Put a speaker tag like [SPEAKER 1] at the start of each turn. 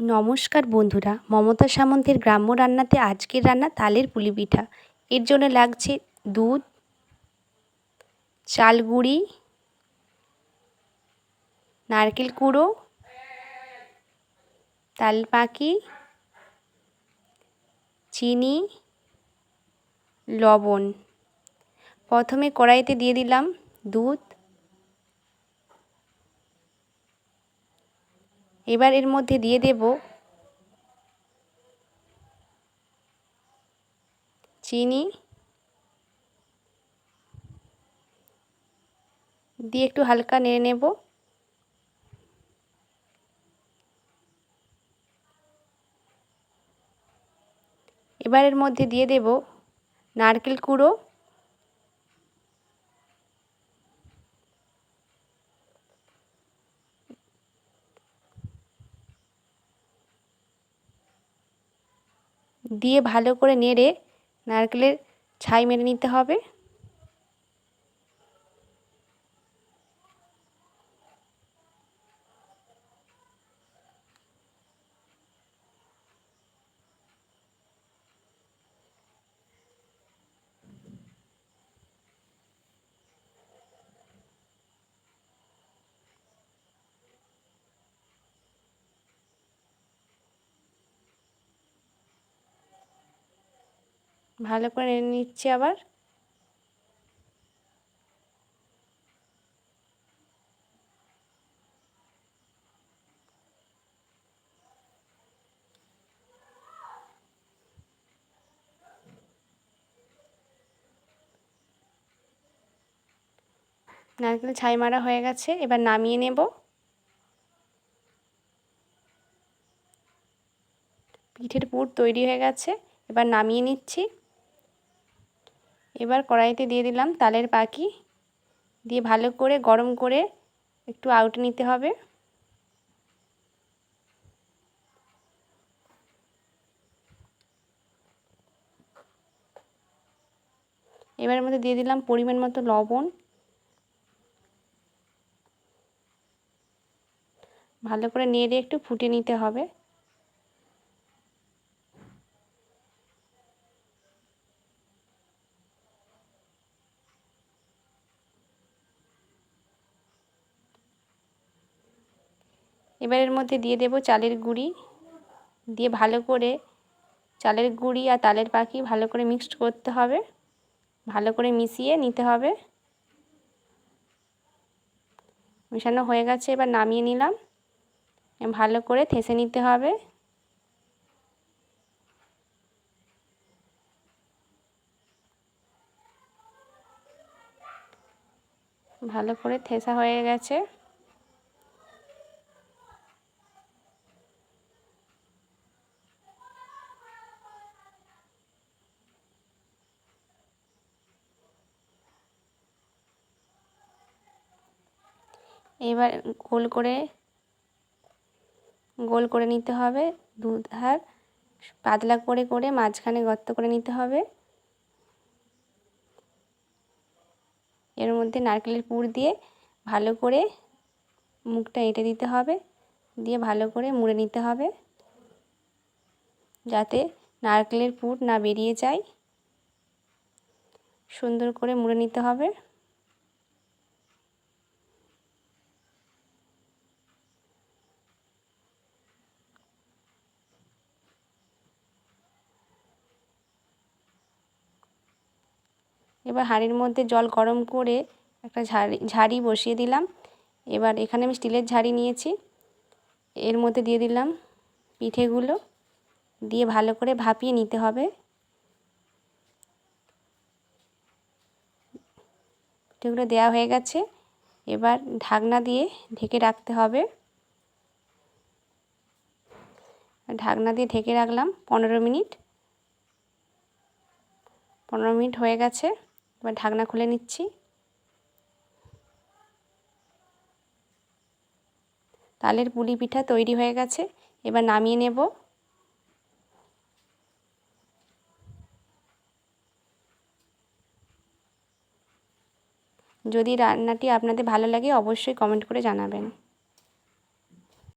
[SPEAKER 1] নমস্কার বন্ধুরা, মমতা সামন্তের গ্রাম্য রান্নাতে আজকের রান্না তালের পুলি পিঠা। এর জন্য লাগছে দুধ, চাল গুঁড়ি, নারকেল কুড়ো, তাল পাখি, চিনি, লবণ। প্রথমে কড়াইতে দিয়ে দিলাম দুধ। এবার এর মধ্যে দিয়ে দেব চিনি, দিয়ে একটু হালকা নেড়ে নেব। এবার এর মধ্যে দিয়ে দেব নারকেল কুড়ো, দিয়ে ভালো করে নেড়ে নারকেলের ছাই মেরে নিতে হবে। ভালো করে নেড়ে নিচ্ছি আবার। নারকেল ছাই মারা হয়ে গেছে, এবার নামিয়ে নেব। পিঠের পুর তৈরি হয়ে গেছে, এবার নামিয়ে নিচ্ছি। এবার কড়াইতে দিয়ে দিলাম তালের পাখি, দিয়ে ভালো করে গরম করে একটু আউটে নিতে হবে। এবার এর মধ্যে দিয়ে দিলাম পরিমাণ মতো লবণ। ভালো করে নেড়ে একটু ফুটিয়ে নিতে হবে। এবার এর মধ্যে দিয়ে দেব চালের গুঁড়ি, দিয়ে ভালো করে চালের গুঁড়ি আর তালের পাখি ভালো করে মিক্সড করতে হবে, ভালো করে মিশিয়ে নিতে হবে। মেশানো হয়ে গেছে, এবার নামিয়ে নিলাম। ভালো করে থেসে নিতে হবে। ভালো করে থেসা হয়ে গেছে। এবার গোল করে নিতে হবে। দুধার পাতলা করে করে মাঝখানে গর্ত করে নিতে হবে। এর মধ্যে নারকেলের পুর দিয়ে ভালো করে মুখটা এঁটে দিতে হবে, দিয়ে ভালো করে মুড়ে নিতে হবে যাতে নারকেলের পুর না বেরিয়ে যায়। সুন্দর করে মুড়ে নিতে হবে। এবার হাঁড়ির মধ্যে জল গরম করে একটা ঝাড়ি বসিয়ে দিলাম। এবার এখানে আমি স্টিলের ঝাড়ি নিয়েছি, এর মধ্যে দিয়ে দিলাম পিঠেগুলো, দিয়ে ভালো করে ভাপিয়ে নিতে হবে। পিঠেগুলো দেওয়া হয়ে গেছে, এবার ঢাকনা দিয়ে ঢেকে রাখতে হবে। ঢাকনা দিয়ে ঢেকে রাখলাম 15 মিনিট। 15 মিনিট হয়ে গেছে, এবার ঢাকনা খুলে নিচ্ছি। তালের পুলি পিঠা তৈরি হয়ে গেছে, এবার নামিয়ে নেব। যদি রান্নাটি আপনাদের ভালো লাগে অবশ্যই কমেন্ট করে জানাবেন।